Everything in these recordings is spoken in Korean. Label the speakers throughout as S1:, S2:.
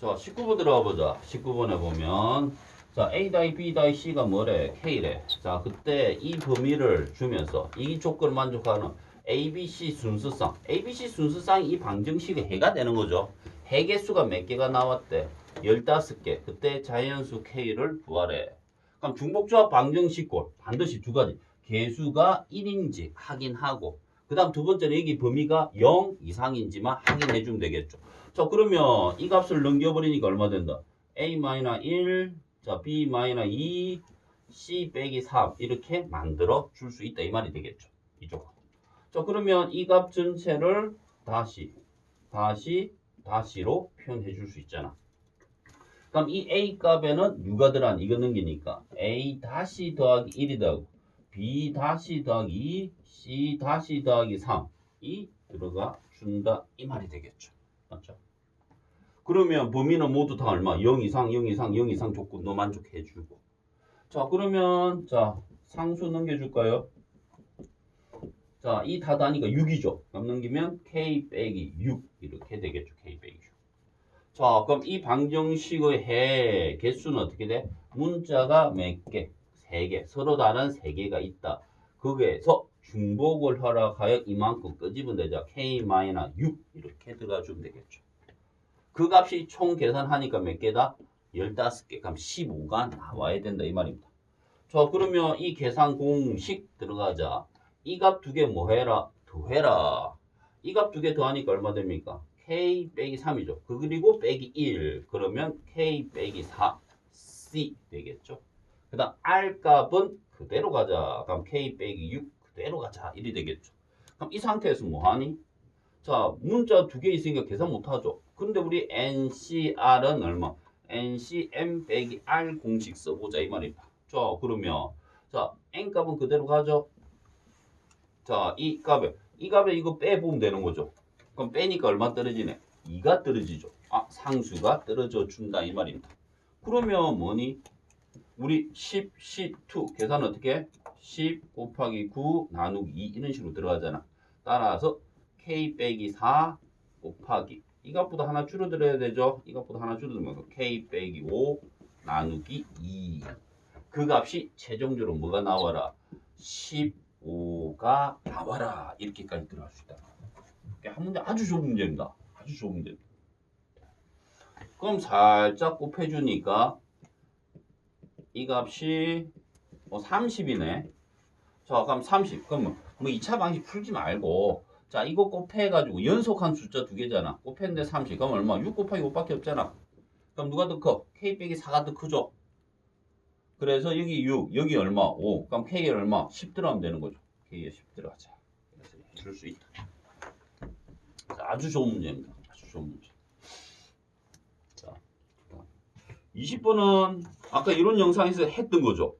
S1: 자, 19번 들어가 보자. 19번에 보면 자, A 더하기 B 더하기 C가 뭐래? K래. 자, 그때 이 범위를 주면서 이 조건을 만족하는 ABC 순서상 ABC 순서상 이 방정식의 해가 되는 거죠. 해 개수가 몇 개가 나왔대? 15개. 그때 자연수 K를 구하래. 그럼 중복조합 방정식꼴 반드시 두 가지. 개수가 1인지 확인하고 그 다음 두 번째는 여기 범위가 0 이상인지만 확인해 주면 되겠죠. 자, 그러면 이 값을 넘겨버리니까 얼마 된다? A-1, 자, B-2, C 빼기 3 이렇게 만들어 줄 수 있다 이 말이 되겠죠. 이쪽. 자, 그러면 이 값 전체를 다시로 표현해 줄 수 있잖아. 그럼 이 A 값에는 누가 들어간 이거 넘기니까 A 다시 더하기 1이 더하고 B 다시 더하기 2, C 다시 더하기 3이 들어가 준다 이 말이 되겠죠. 맞죠? 그러면 범위는 모두 다 얼마? 0 이상, 0 이상, 0 이상 조건도 만족해주고. 자, 그러면 자 상수 넘겨줄까요? 자, 이 다 다니까 6이죠. 그럼 넘기면 K 빼기 6 이렇게 되겠죠. K 빼기 6. 자, 그럼 이 방정식의 해 개수는 어떻게 돼? 문자가 몇 개? 3개. 서로 다른 3개가 있다. 거기에서 중복을 허락하여 이만큼 끄집으면 되죠. K-6 이렇게 들어가주면 되겠죠. 그 값이 총 계산하니까 몇 개다? 15개. 그럼 15가 나와야 된다 이 말입니다. 자, 그러면 이 계산 공식 들어가자. 이 값 두 개 뭐 해라? 더해라. 이 값 두 개 더하니까 얼마 됩니까? K 빼기 3이죠. 그리고 빼기 1. 그러면 K 빼기 4. C 되겠죠. 그 다음 R 값은 그대로 가자. 그럼 K 빼기 6 그대로 가자. 1이 되겠죠. 그럼 이 상태에서 뭐 하니? 자, 문자 두 개 있으니까 계산 못하죠. 근데 우리 NCR은 얼마? NCM 빼기 R 공식 써보자 이 말입니다. 자, 그러면 자 N값은 그대로 가죠. 자, 이 값에 이거 빼보면 되는 거죠. 그럼 빼니까 얼마 떨어지네? 2가 떨어지죠. 아, 상수가 떨어져 준다 이 말입니다. 그러면 뭐니? 우리 10, 12 계산 어떻게 해? 10 곱하기 9 나누기 2 이런 식으로 들어가잖아. 따라서 K 빼기 4 곱하기 이것보다 하나 줄어들어야 되죠. 이것보다 하나 줄어들면 K 빼기 5 나누기 2. 그 값이 최종적으로 뭐가 나와라? 15가 나와라. 이렇게까지 들어갈 수 있다. 한 문제 아주 좋은 문제입니다. 아주 좋은 문제입니다. 그럼 살짝 곱해주니까 이 값이 30이네. 자, 그럼 30. 그럼 뭐 2차 방식 풀지 말고 자, 이거 곱해가지고 연속한 숫자 두 개잖아. 곱했는데 30. 그럼 얼마? 6 곱하기 5밖에 없잖아. 그럼 누가 더 커? K 빼기 4가 더 크죠? 그래서 여기 6, 여기 얼마? 5. 그럼 K에 얼마? 10 들어가면 되는 거죠. K에 10 들어가자. 그래서 해줄 수 있다. 자, 아주 좋은 문제입니다. 아주 좋은 문제. 자, 20번은 아까 이런 영상에서 했던 거죠.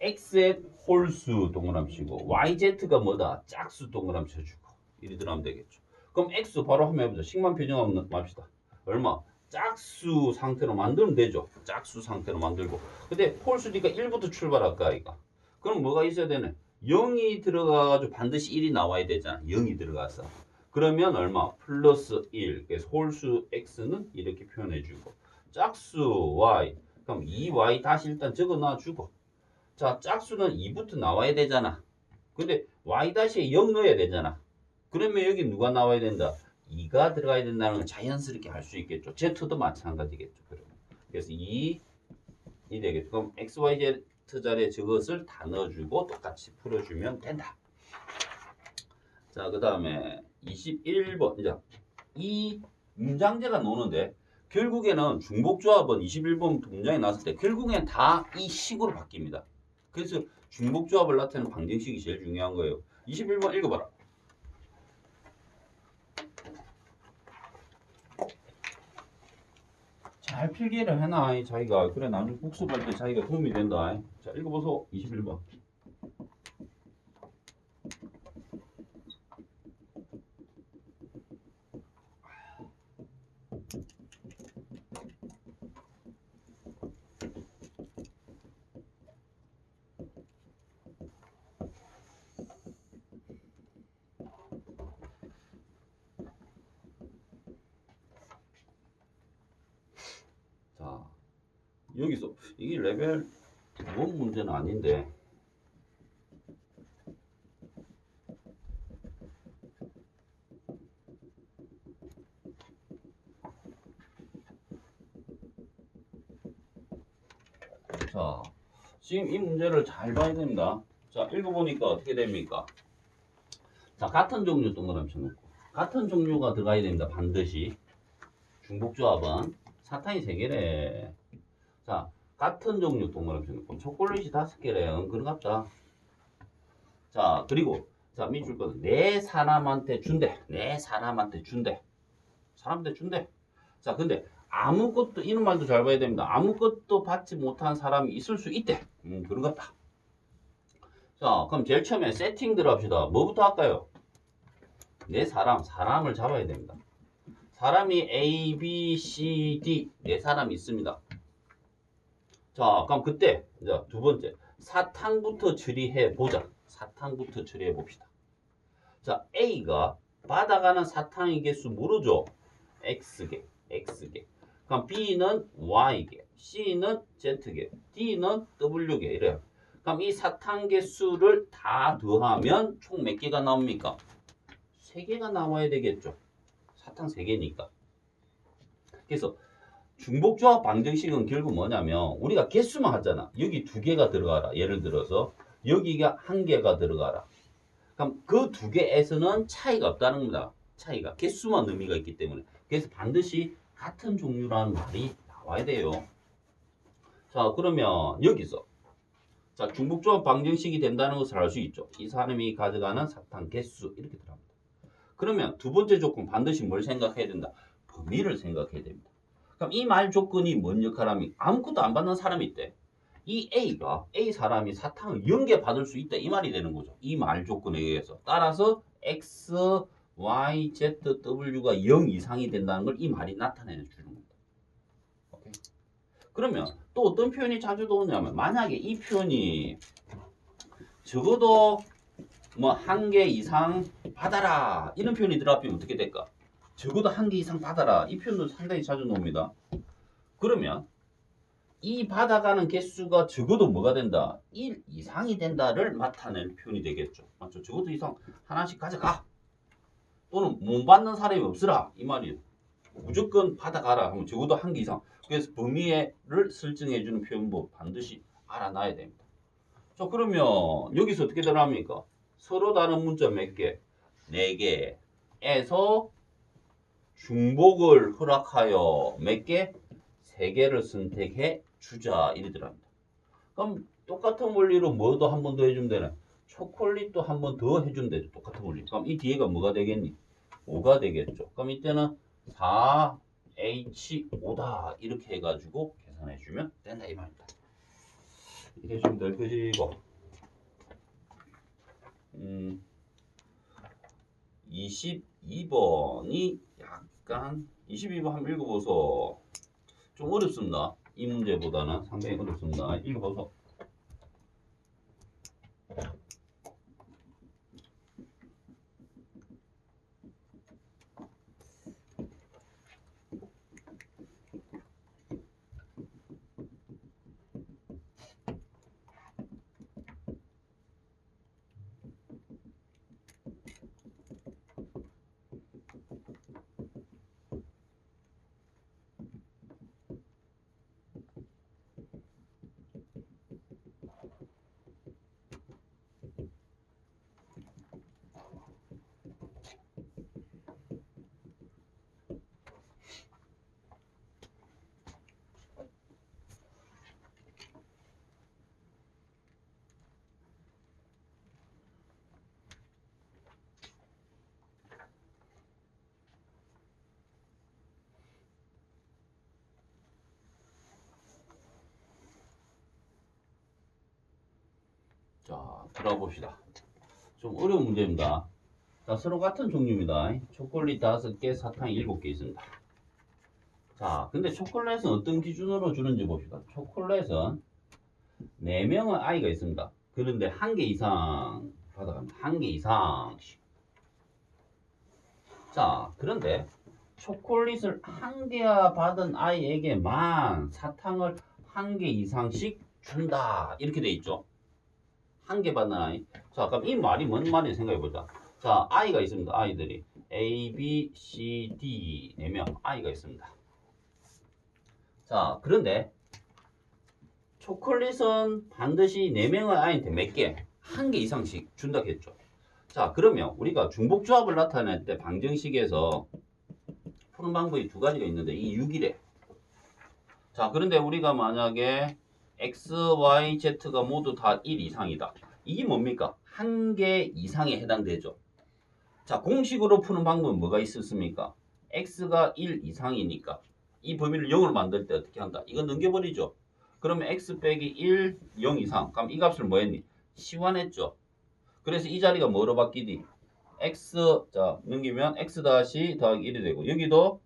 S1: X의 홀수 동그라미 치고 YZ가 뭐다? 짝수 동그라미 쳐주고 이리 들어가면 되겠죠. 그럼 X 바로 한번 해보자. 식만 표정하면 맙시다. 얼마? 짝수 상태로 만들면 되죠. 짝수 상태로 만들고. 근데 홀수니까 1부터 출발할까 이거. 그럼 뭐가 있어야 되네? 0이 들어가가지고 반드시 1이 나와야 되잖아. 0이 들어가서. 그러면 얼마? 플러스 1. 그래서 홀수 X는 이렇게 표현해주고. 짝수 Y. 그럼 2Y 다시 일단 적어놔주고. 자, 짝수는 2부터 나와야 되잖아. 근데 Y-에 0 넣어야 되잖아. 그러면 여기 누가 나와야 된다? 2가 들어가야 된다는 걸 자연스럽게 할 수 있겠죠. Z도 마찬가지겠죠. 그래서 2 되겠죠. 그럼 X, Y, Z 자리에 저것을 다 넣어주고 똑같이 풀어주면 된다. 자, 그 다음에 21번. 이제 이 문장제가 노는데 결국에는 중복조합은 21번 문장이 나왔을 때 결국엔 다 이 식으로 바뀝니다. 그래서 중복조합을 나타내는 방정식이 제일 중요한 거예요. 21번 읽어봐라. 잘 필기를 해놔 자기가. 그래 나중에 복습할 때 자기가 도움이 된다. 자, 읽어보소. 21번. 여기서 이게 레벨 1 문제는 아닌데. 자, 지금 이 문제를 잘 봐야 됩니다. 자, 읽어보니까 어떻게 됩니까? 자, 같은 종류 동그라미 쳐놓고 같은 종류가 들어가야 됩니다. 반드시. 중복조합은 사탕이 3개래. 자, 같은 종류 동그라미 쳐놓고 초콜릿이 5개래. 그런갑다. 자, 그리고 자, 밑줄 거는 내 사람한테 준대. 내 사람한테 준대. 사람한테 준대. 자, 근데 아무것도 이런 말도 잘 봐야 됩니다. 아무것도 받지 못한 사람이 있을 수 있대. 그런갑다. 자, 그럼 제일 처음에 세팅 들어갑시다. 뭐부터 할까요? 내 사람을 잡아야 됩니다. 사람이 A, B, C, D 네 사람이 있습니다. 자, 그럼 그때 이제 두 번째 사탕부터 처리해 보자. 사탕부터 처리해 봅시다. 자, A가 받아가는 사탕의 개수 뭐로죠? X개, X개. 그럼 B는 Y개, C는 Z개, D는 W개 이래요. 그럼 이 사탕 개수를 다 더하면 총 몇 개가 나옵니까? 3개가 나와야 되겠죠. 사탕 3개니까. 그래서 중복조합 방정식은 결국 뭐냐면 우리가 개수만 하잖아. 여기 2개가 들어가라. 예를 들어서 여기가 1개가 들어가라. 그럼 그 2개에서는 차이가 없다는 겁니다. 차이가 개수만 의미가 있기 때문에. 그래서 반드시 같은 종류라는 말이 나와야 돼요. 자, 그러면 여기서 자, 중복조합 방정식이 된다는 것을 알 수 있죠. 이 사람이 가져가는 사탕 개수 이렇게 들어갑니다. 그러면 두 번째 조건 반드시 뭘 생각해야 된다? 범위를 생각해야 됩니다. 그럼 이 말 조건이 뭔 역할하면 아무것도 안 받는 사람이 있대. 이 A 사람이 사탕을 0개 받을 수 있다 이 말이 되는 거죠. 이 말 조건에 의해서. 따라서 X, Y, Z, W가 0 이상이 된다는 걸 이 말이 나타내 주는 겁니다. 오케이? 그러면 또 어떤 표현이 자주 나오냐면 만약에 이 표현이 적어도 뭐 1개 이상 받아라 이런 표현이 들어가면 어떻게 될까? 적어도 1개 이상 받아라 이 표현도 상당히 자주 나옵니다. 그러면 이 받아가는 개수가 적어도 뭐가 된다? 1 이상이 된다를 나타낼 표현이 되겠죠. 맞죠? 적어도 이상 하나씩 가져가. 또는 못 받는 사람이 없으라 이 말이에요. 무조건 받아가라 하면 적어도 1개 이상. 그래서 범위를 설정해주는 표현법 반드시 알아놔야 됩니다. 자, 그러면 여기서 어떻게 들어갑니까? 서로 다른 문자 몇 개? 4개에서 중복을 허락하여 몇 개? 3개를 선택해 주자 이리 들어갑니다. 그럼 똑같은 원리로 뭐도 한 번 더 해주면 되나? 초콜릿도 한 번 더 해주면 되죠. 똑같은 원리. 그럼 이 뒤에가 뭐가 되겠니? 5가 되겠죠. 그럼 이때는 4H5다 이렇게 해가지고 계산해주면 된다 이 말입니다. 이렇게 좀 될 것이고 22번이 약간 22번 한번 읽어보소. 좀 어렵습니다. 이 문제보다는 상당히 어렵습니다. 읽어보소. 자, 들어봅시다. 좀 어려운 문제입니다. 자, 서로 같은 종류입니다. 초콜릿 5개, 사탕 7개 있습니다. 자, 근데 초콜릿은 어떤 기준으로 주는지 봅시다. 초콜릿은 4명의 아이가 있습니다. 그런데 1개 이상 받아갑니다. 1개 이상씩. 자, 그런데 초콜릿을 1개 받은 아이에게만 사탕을 한 개 이상씩 준다. 이렇게 돼 있죠. 한 개 받는 아이. 자, 그럼 이 말이 뭔 말인지 생각해 보자. 자, 아이가 있습니다. 아이들이 A, B, C, D 4명 아이가 있습니다. 자, 그런데 초콜릿은 반드시 4명의 아이한테 몇 개? 한 개 이상씩 준다고 했죠. 자, 그러면 우리가 중복조합을 나타낼 때 방정식에서 푸는 방법이 두 가지가 있는데 이 6이래. 자, 그런데 우리가 만약에 X, Y, Z가 모두 다 1 이상이다. 이게 뭡니까? 한 개 이상에 해당되죠. 자, 공식으로 푸는 방법은 뭐가 있었습니까? X가 1 이상이니까 이 범위를 0으로 만들 때 어떻게 한다? 이거 넘겨버리죠. 그러면 X 빼기 1, 0 이상. 그럼 이 값을 뭐 했니? 시환했죠. 그래서 이 자리가 뭐로 바뀌니? X, 자, 넘기면 X 다시 더하기 1이 되고, 여기도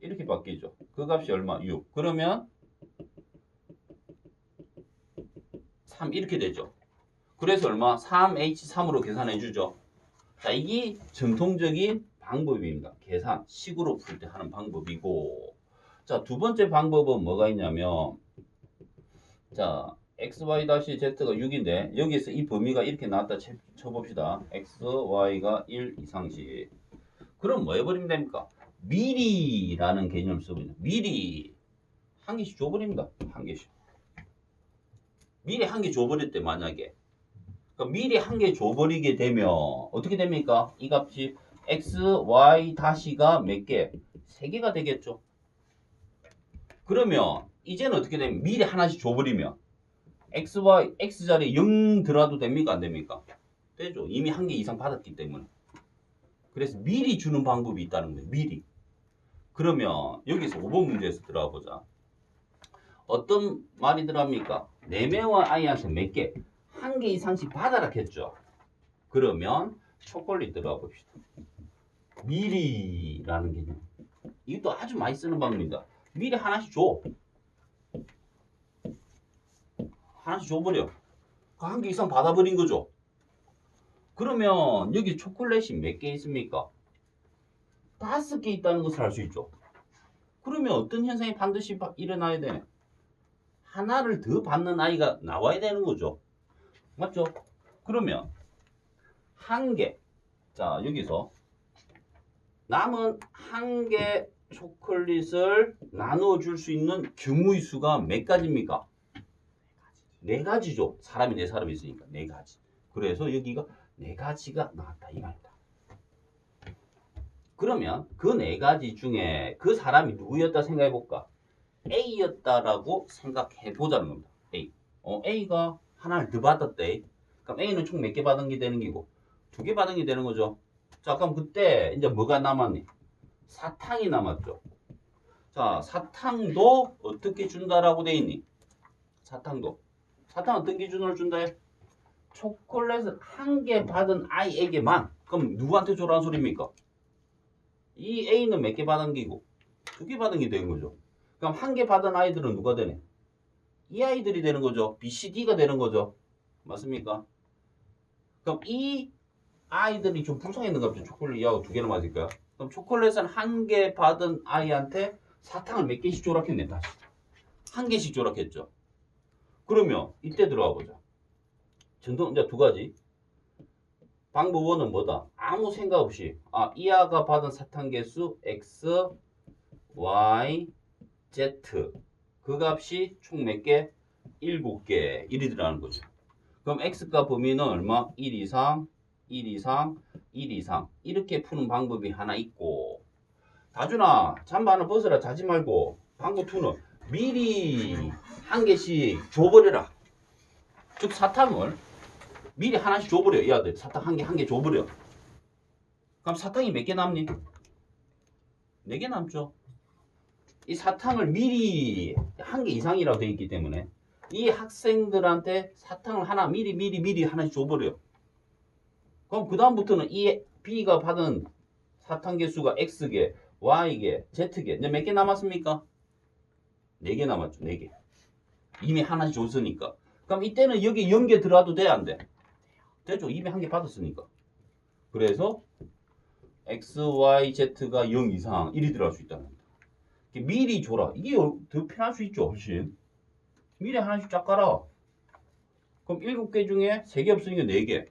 S1: 이렇게 바뀌죠. 그 값이 얼마? 6. 그러면 3 이렇게 되죠. 그래서 얼마? 3H3으로 계산해 주죠. 자, 이게 전통적인 방법입니다. 계산, 식으로 풀 때 하는 방법이고. 자, 두 번째 방법은 뭐가 있냐면, 자, XY-Z가 6인데, 여기서 이 범위가 이렇게 나왔다 쳐봅시다. XY가 1 이상씩. 그럼 뭐 해버리면 됩니까? 미리라는 개념을 써버립니다. 미리. 한 개씩 줘버립니다. 한 개씩. 미리 한 개 줘버릴 때 만약에. 그러니까 미리 한 개 줘버리게 되면, 어떻게 됩니까? 이 값이 X, Y 다시가 몇 개? 3개가 되겠죠. 그러면 이제는 어떻게 되면 미리 하나씩 줘버리면 X, Y, X 자리에 0 들어도 됩니까? 안 됩니까? 되죠. 이미 한 개 이상 받았기 때문에. 그래서 미리 주는 방법이 있다는 거예요. 미리. 그러면 여기서 5번 문제에서 들어가 보자. 어떤 말이 들어갑니까? 4명의 아이한테 몇 개? 한 개 이상씩 받아라 했죠. 그러면 초콜릿 들어가 봅시다. 미리라는 개념. 이것도 아주 많이 쓰는 방법입니다. 미리 하나씩 줘. 하나씩 줘버려. 한 개 이상 받아버린 거죠. 그러면 여기 초콜릿이 몇 개 있습니까? 5개 있다는 것을 알 수 있죠. 그러면 어떤 현상이 반드시 일어나야 되네? 하나를 더 받는 아이가 나와야 되는 거죠. 맞죠? 그러면 한 개. 자, 여기서 남은 한 개 초콜릿을 나누어 줄 수 있는 경우의 수가 몇 가지입니까? 4가지죠. 사람이 4사람이 있으니까 4가지. 그래서 여기가 4가지가 나왔다 이 말이다. 그러면 그 4가지 중에 그 사람이 누구였다 생각해 볼까? A였다라고 생각해 보자는 겁니다. A. A가 하나를 더 받았대. 그럼 A는 총 몇 개 받은 게 되는 거고 2개 받은 게 되는 거죠. 자, 그럼 그때 이제 뭐가 남았니? 사탕이 남았죠. 자, 사탕도 어떻게 준다라고 돼 있니? 사탕은 어떤 기준으로 준다 해? 초콜릿을 한 개 받은 아이에게만. 그럼 누구한테 줘라는 소리입니까? 이 A는 몇 개 받은 게고 2개 받은 게 되는 거죠. 그럼 한 개 받은 아이들은 누가 되네? 이 아이들이 되는 거죠. B, C, D가 되는 거죠. 맞습니까? 그럼 이 아이들이 좀 불쌍했는 거 같죠. 초콜릿 이하고 2개나 맞을까요? 그럼 초콜릿은 한 개 받은 아이한테 사탕을 몇 개씩 조락했네. 다시 한 개씩 조락했죠. 그러면 이때 들어가 보자. 전통 이제 2가지. 방법 1은 뭐다? 아무 생각 없이 이 아가 받은 사탕 개수 X, Y, Z 그 값이 총 몇 개? 7개. 이리 들어가는 거죠. 그럼 X가 범위는 얼마? 1 이상, 1 이상, 1 이상 이렇게 푸는 방법이 하나 있고, 다준아 잠바 하나 벗어라 자지 말고 방법 2는 미리 한 개씩 줘버려라. 즉 사탕을 미리 하나씩 줘버려. 이 아들 사탕 한 개 줘버려. 그럼 사탕이 몇 개 남니? 4개 남죠. 이 사탕을 미리 한 개 이상이라고 되어 있기 때문에 이 학생들한테 사탕을 하나 미리 하나씩 줘버려. 그럼 그 다음부터는 이 B가 받은 사탕 개수가 X개, Y개, Z개. 이제 몇 개 남았습니까? 4개 남았죠. 4개. 이미 하나씩 줬으니까. 그럼 이때는 여기 0개 들어와도 돼? 안 돼? 되죠. 이미 한 개 받았으니까. 그래서 X, Y, Z가 0 이상 1이 들어갈 수 있다는 겁니다. 미리 줘라. 이게 더 편할 수 있죠, 훨씬. 미리 하나씩 쫙 깔아. 그럼 7개 중에 3개 없으니까 4개.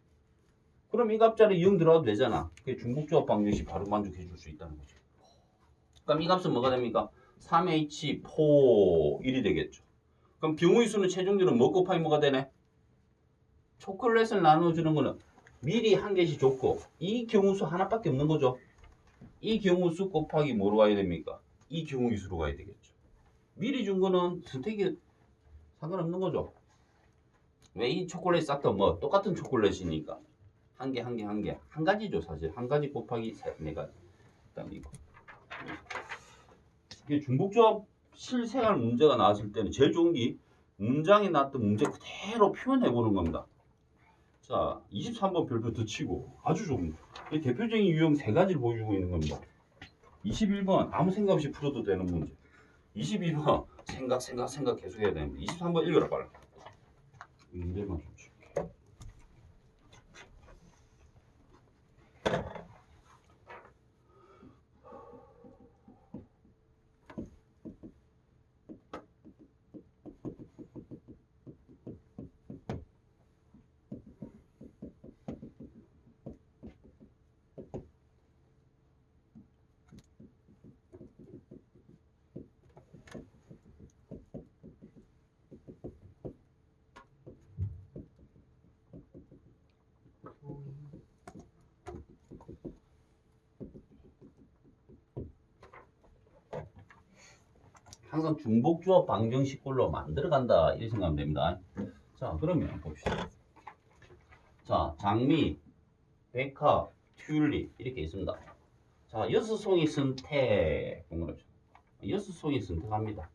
S1: 그럼 이 값자리 0 들어가도 되잖아. 그게 중복조합 방정식 바로 만족해 줄 수 있다는 거죠. 그럼 이 값은 뭐가 됩니까? 3H4 1이 되겠죠. 그럼 경우의 수는 최종적으로 뭐 곱하기 뭐가 되네? 초콜릿을 나눠주는 거는 미리 한 개씩 줬고 이 경우수 하나밖에 없는 거죠. 이 경우수 곱하기 뭐로 가야 됩니까? 이 경우의 수로 가야 되겠죠. 미리 준 거는 선택이 상관없는 거죠. 왜 이 초콜릿 싹 다 뭐 똑같은 초콜릿이니까 한 개 한 가지죠. 사실 한 가지 곱하기 네 가지. 그다음 이거. 이게 중복조합 실생활 문제가 나왔을 때는 제일 좋은 게 문장에 나왔던 문제 그대로 표현해 보는 겁니다. 자, 23번 별표도 치고 아주 좋은 이 대표적인 유형 3가지를 보여주고 있는 겁니다. 21번 아무 생각 없이 풀어도 되는 문제. 22번 생각 계속 해야 됩니다. 23번 읽어라 빨리. 이 문제만 좀 칠게. 항상 중복조합 방정식꼴로 만들어간다 이렇게 생각하면 됩니다. 자, 그러면 봅시다. 자, 장미, 백합, 튤립 이렇게 있습니다. 자, 여섯송이 선택 동그랗죠. 여섯송이 선택합니다.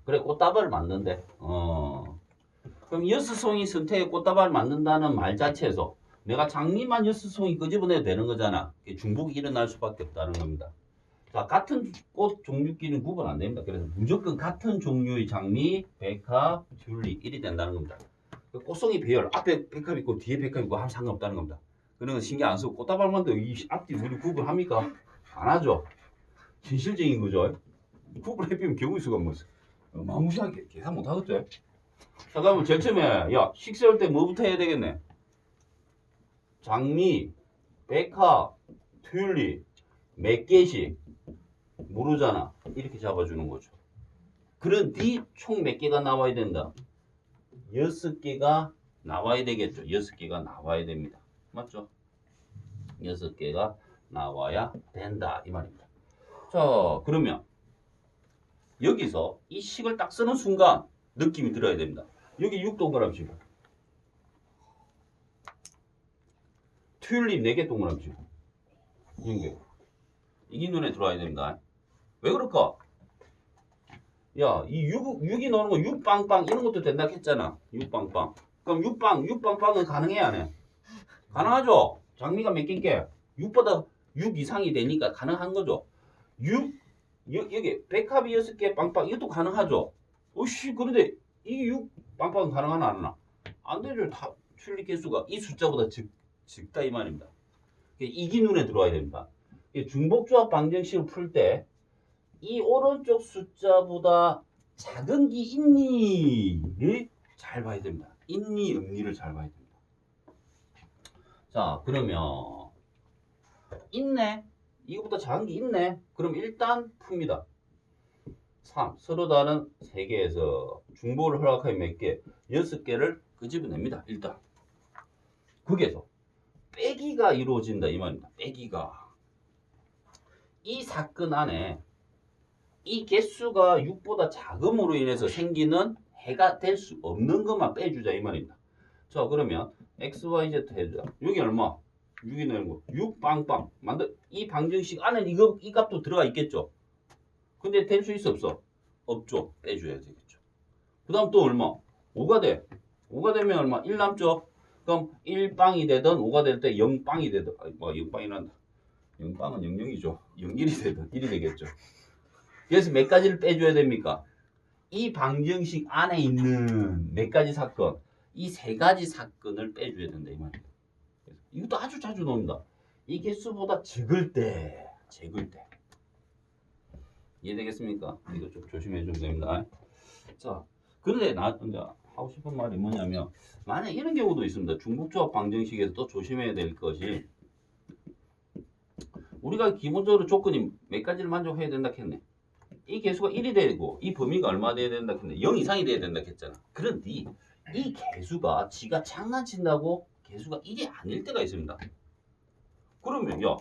S1: 그래, 꽃다발을 만든대. 그럼 여섯송이 선택에 꽃다발을 만든다는 말 자체에서 내가 장미만 여섯송이 끄집어내도 되는 거잖아. 중복이 일어날 수밖에 없다는 겁니다. 자, 같은 꽃 종류끼리는 구분 안 됩니다. 그래서 무조건 같은 종류의 장미, 백합, 튤립 1이 된다는 겁니다. 꽃송이 배열, 앞에 백합 있고 뒤에 백합 있고 하면 상관없다는 겁니다. 그런 거 신경 안 쓰고 꽃다발만도 이 앞뒤 우리 구분합니까? 안 하죠. 현실적인 거죠. 구분해보면 경우의 수가 뭐 마무시하게 계산 못 하겠죠. 자, 그러면 제일 처음에 야 식사할 때 뭐부터 해야 되겠네? 장미, 백합, 튤립 몇 개씩 모르잖아. 이렇게 잡아주는 거죠. 그런 뒤 총 몇 개가 나와야 된다? 6개가 나와야 되겠죠. 6개가 나와야 됩니다. 맞죠? 6개가 나와야 된다 이 말입니다. 자, 그러면 여기서 이 식을 딱 쓰는 순간 느낌이 들어야 됩니다. 여기 6 동그라미 치고 튤립 4개 동그라미 치고 이게 눈에 들어와야 됩니다. 왜 그럴까? 야, 이 6이 나오는 거 6빵빵 이런 것도 된다 했잖아. 6빵빵. 그럼 6빵빵은 가능해 안 해? 가능하죠? 장미가 몇 개인게 6보다 6 이상이 되니까 가능한 거죠. 6 여기 백합이 6개 빵빵 이것도 가능하죠. 어씨 그런데 이 6 빵빵은 가능하나 안 하나? 안 되죠. 다 출리 개수가 이 숫자보다 적다 이 말입니다. 이게 눈에 들어와야 됩니다. 중복조합 방정식을 풀 때 이 오른쪽 숫자보다 작은 게 있니를 잘 봐야 됩니다. 있니 없니를 잘 봐야 됩니다. 자, 그러면 있네. 이거보다 작은 게 있네. 그럼 일단 풉니다. 3. 서로 다른 3개에서 중복을 허락하여 몇 개? 6개를 끄집어냅니다. 일단. 거기에서 빼기가 이루어진다 이 말입니다. 빼기가. 이 사건 안에 이 개수가 6보다 작음으로 인해서 생기는 해가 될 수 없는 것만 빼주자 이 말입니다. 자, 그러면 XYZ 해주자. 여기 얼마? 6이 되는 거. 6 빵빵. 이 방정식 안에 이 값도 들어가 있겠죠. 근데 될 수 있어 없어? 없죠. 빼줘야 되겠죠. 그 다음 또 얼마? 5가 돼. 5가 되면 얼마? 1 남죠. 그럼 1빵이 되든 5가 될 때 0빵이 되든 0빵이 난다. 0빵은 00이죠. 01이 되든 1이 되겠죠. 그래서 몇 가지를 빼줘야 됩니까? 이 방정식 안에 있는 몇 가지 사건, 이 3가지 사건을 빼줘야 된다 이 말입니다. 이것도 아주 자주 나옵니다. 이 개수보다 적을 때. 이해되겠습니까? 이거 좀 조심해 주면 됩니다. 자, 그런데 나 이제 하고 싶은 말이 뭐냐면 만약 이런 경우도 있습니다. 중복조합 방정식에서 또 조심해야 될 것이 우리가 기본적으로 조건이 몇 가지를 만족해야 된다 했네. 이 개수가 1이 되고 이 범위가 얼마 돼야 된다 했네. 0 이상이 돼야 된다 했잖아. 그런데 이 개수가 지가 장난친다고 개수가 1이 아닐 때가 있습니다. 그러면 야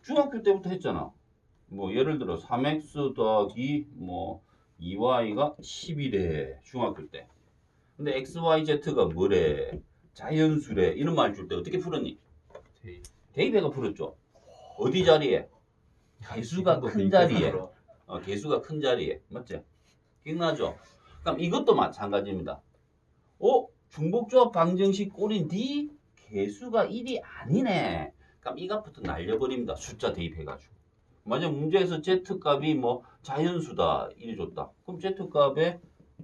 S1: 중학교 때부터 했잖아. 뭐 예를 들어 3x 더하기 뭐 2y가 10이래 중학교 때. 근데 x, y, z가 뭐래? 자연수래. 이런 말 줄 때 어떻게 풀었니? 대입해가 풀었죠. 어디 자리에? 개수가 큰 자리에. 개수가 큰 자리에. 맞지? 기억나죠? 그럼 이것도 마찬가지입니다. 중복조합 방정식 꼴인 D 개수가 1이 아니네. 그럼 이 값부터 날려버립니다. 숫자 대입해가지고. 만약 문제에서 z값이 뭐 자연수다 1이 줬다. 그럼 z값에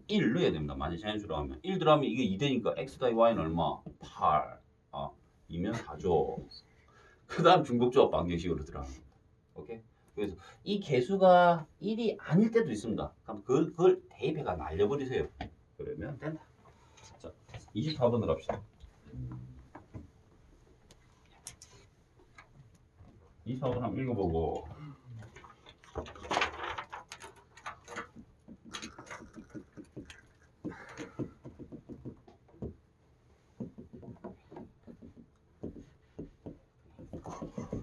S1: 1 넣어야 됩니다. 만약 자연수로 하면 1 들어가면 이게 2되니까 x 더하기 y는 얼마? 8. 2면 4죠. 그 다음 중복조합 방정식으로 들어갑니다. 오케이? 그래서 이 개수가 1이 아닐 때도 있습니다. 그럼 그걸 대입해가 날려버리세요. 그러면 된다. 자, 24번으로 합시다. 24번 한번 읽어보고.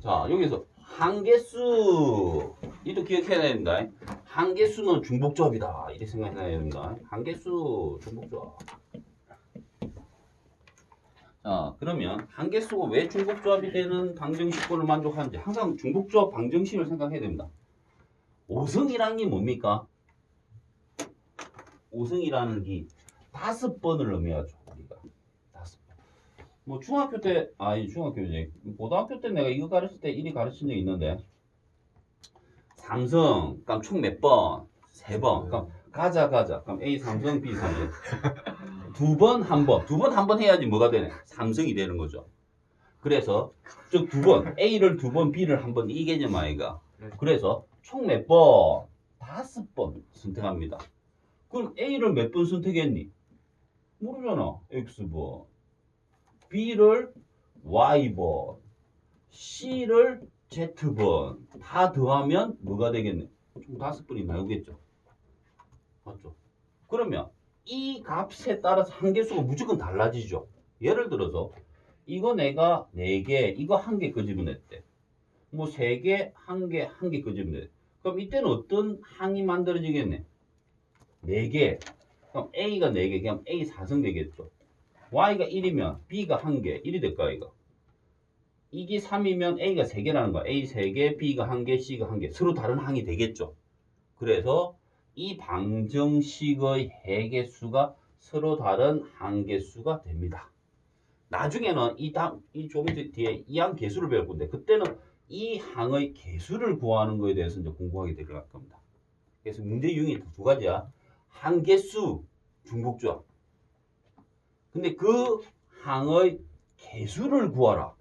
S1: 자, 여기서 한개수 이도 기억해야 됩니다. 한개수는 중복조합이다. 이렇게 생각해야 됩니다. 한개수 중복조합. 자, 그러면 한개수가 왜 중복조합이 되는 방정식꼴을 만족하는지 항상 중복조합 방정식을 생각해야 됩니다. 5승이라는 게 뭡니까? 5승이라는 게 5번을 의미하죠. 우리가 5번. 뭐 중학교 때, 중학교지. 고등학교 때 내가 이거 가르칠 때 1이 가르친 적 있는데 3승, 그럼 총 몇 번? 3번. 그럼 가자. 그럼 A 3승, B 3승. 2번, 1번. 2번, 1번 해야지 뭐가 되네? 3승이 되는 거죠. 그래서 즉 2번, A를 2번, B를 1번 이 개념 아이가. 그래서 총 몇 번? 5번 선택합니다. 그럼 A를 몇 번 선택했니? 모르잖아. X번. B를 Y번. C를 Z번. 다 더하면 뭐가 되겠네? 총 5번이 나오겠죠. 맞죠? 그러면 이 값에 따라서 한개수가 무조건 달라지죠. 예를 들어서 이거 내가 4개, 이거 1개 끄집어냈대. 뭐 3개, 1개, 1개 끄집어냈대. 그럼 이때는 어떤 항이 만들어지겠네? 4개. 그럼 A가 4개, 그럼 A 4승 되겠죠. Y가 1이면 B가 1개, 1이 될까, 이거? 이게 3이면 A가 3개라는 거야. A 3개, B가 1개, C가 1개. 서로 다른 항이 되겠죠. 그래서 이 방정식의 해개수가 서로 다른 항개수가 됩니다. 나중에는 이 좀 뒤에 이 항 개수를 배울 건데 그때는 이 항의 개수를 구하는 거에 대해서 이제 공부하게 될 겁니다. 그래서 문제 유형이 두 가지야. 항개수, 중복조합. 근데 그 항의 개수를 구하라.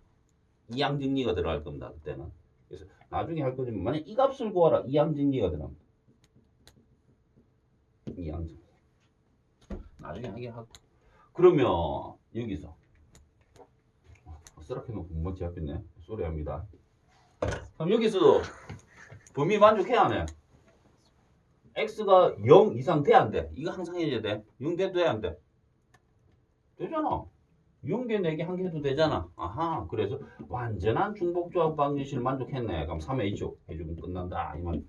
S1: 이 항 정리가 들어갈 겁니다. 그때는. 그래서 나중에 할 거지만 만약 이 값을 구하라. 이 항 정리가 들어갑니다. 이 항 정리. 나중에 하게 하고. 그러면 여기서 쓰라케 놓고 먼지 잡혔네. 쏘리합니다. 그럼 여기서 범위 만족해야 하네. x가 0 이상 돼 안 돼? 이거 항상 해야 돼. 0 돼도 돼 안 돼? 되잖아. 0개 4개 한 개 해도 되잖아. 아하. 그래서 완전한 중복조합 방정식을 만족했네. 그럼 3H 해주면 끝난다. 이 말.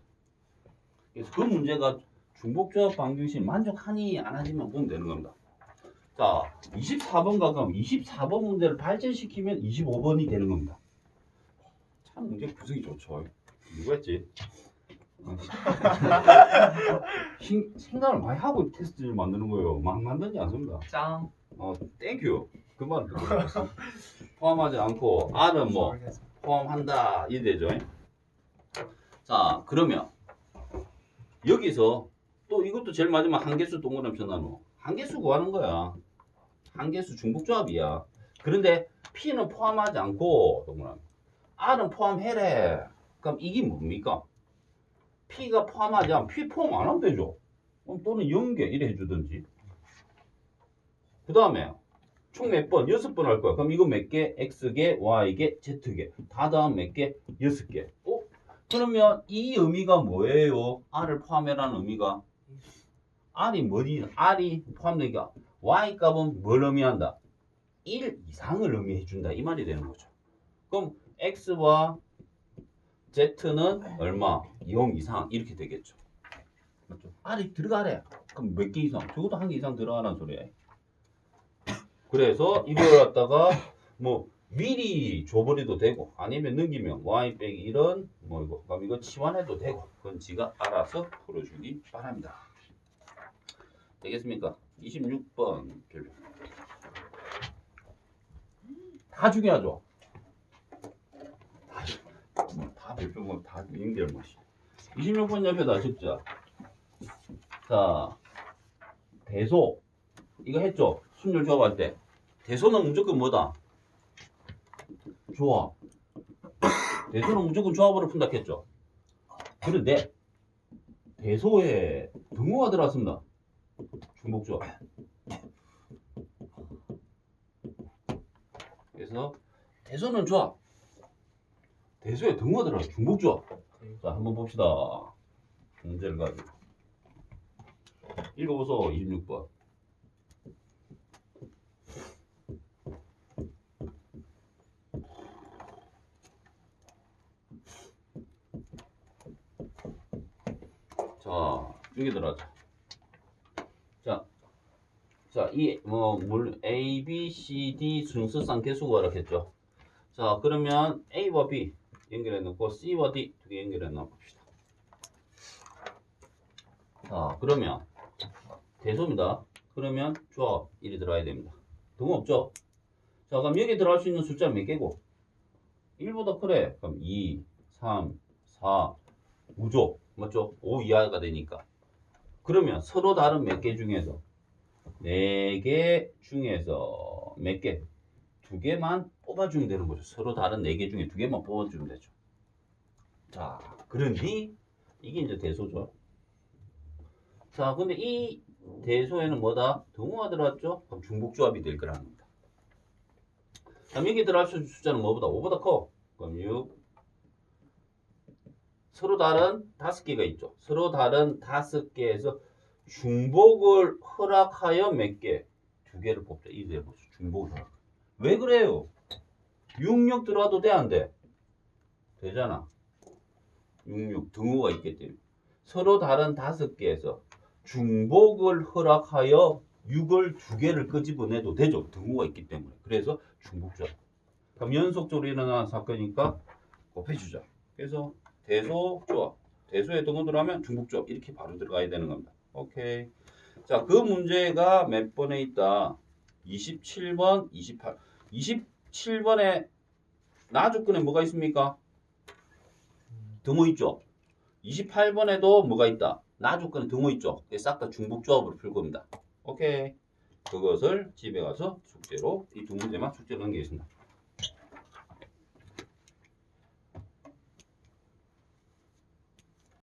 S1: 그래서 그 문제가 중복조합 방정식 만족하니 안 하지만 보면 되는 겁니다. 자, 24번 가까우면 24번 문제를 발전시키면 25번이 되는 겁니다. 참 문제 구성이 좋죠. 누가 했지? 생각을 많이 하고 테스트를 만드는 거예요. 막 만들지 않습니다.
S2: 짱.
S1: 땡큐. 그 말 듣고 포함하지 않고 R은 뭐 포함한다 이 되죠. 자, 그러면 여기서 또 이것도 제일 마지막 한개수 동그라미 쳐놔놓어. 한개수 구하는 거야. 한개수 중복조합이야. 그런데 P는 포함하지 않고 동그라미 R은 포함해래. 그럼 이게 뭡니까? P가 포함하지 않으면 P 포함 안 하면 되죠. 또는 0개 이래 해주든지. 그 다음에 총 몇 번? 6번 할 거야. 그럼 이거 몇 개? X개, Y개, Z개. 다 더하면 몇 개? 6개. 그러면 이 의미가 뭐예요? R을 포함해라는 의미가 R이 뭐지? R이 포함되니까 Y 값은 뭘 의미한다? 1 이상을 의미해준다. 이 말이 되는 거죠. 그럼 X와 Z는 얼마? 0 이상 이렇게 되겠죠. 맞죠? R이 들어가래. 그럼 몇 개 이상? 적어도 한 개 이상 들어가라는 소리야. 그래서 이걸 갖다가 뭐 미리 줘버려도 되고 아니면 넘기면 y 빼기 1은 뭐 이거 그럼 이거 치환해도 되고 그건 지가 알아서 풀어주기 바랍니다. 되겠습니까? 26번 별표. 다 중요하죠. 다 별표면 다 연결 못이. 26번 옆에다 적자. 자 대소 이거 했죠. 순열 조합할 때 대소는 무조건 뭐다? 조합. 대소는 무조건 조합으로 푼다 했죠. 그런데 대소에 등호가 들어왔습니다. 중복조합. 그래서 대소는 조합. 대소에 등호가 들어와 중복조합. 자 한번 봅시다. 문제를 가지고 읽어보소. 26번. 자, 여기 들어가자. 자, 이, A, B, C, D 순서상 개수가 이렇겠죠. 자, 그러면 A와 B 연결해 놓고 C와 D 두 개 연결해 놓 봅시다. 자, 그러면 대소입니다. 그러면 조합 1이 들어가야 됩니다. 등 없죠? 자, 그럼 여기 들어갈 수 있는 숫자 몇 개고? 1보다 크래. 그럼 2, 3, 4, 5조. 맞죠? 5 이하가 되니까. 그러면 서로 다른 몇 개 중에서 4개 중에서 몇 개? 2개만 뽑아주면 되는 거죠. 서로 다른 4개 중에 2개만 뽑아주면 되죠. 자, 그러니 이게 이제 대소죠. 자, 근데 이 대소에는 뭐다? 등호가 들어왔죠? 그럼 중복조합이 될 거라는 겁니다. 그럼 여기 들어갈 수 있는 숫자는 뭐보다? 5보다 커. 그럼 6. 서로 다른 5개가 있죠. 서로 다른 5개에서 중복을 허락하여 몇 개? 2개를 뽑자. 이래 보죠. 중복을 허락. 왜 그래요? 66 들어와도 돼, 안 돼? 되잖아. 66 등호가 있기 때문에. 서로 다른 5개에서 중복을 허락하여 6을 2개를 끄집어내도 되죠. 등호가 있기 때문에. 그래서 중복조합. 그럼 연속적으로 일어나는 사건이니까 곱해주자. 그래서 대소 조합. 대소에 등호 들어가면 중복조합. 이렇게 바로 들어가야 되는 겁니다. 오케이. 자, 그 문제가 몇 번에 있다? 27번, 28. 27번에 나조건에 뭐가 있습니까? 등호 있죠? 28번에도 뭐가 있다? 나조건에 등호 있죠? 싹 다 중복조합으로 풀 겁니다. 오케이. 그것을 집에 가서 숙제로 이 두 문제만 숙제로 넘기겠습니다.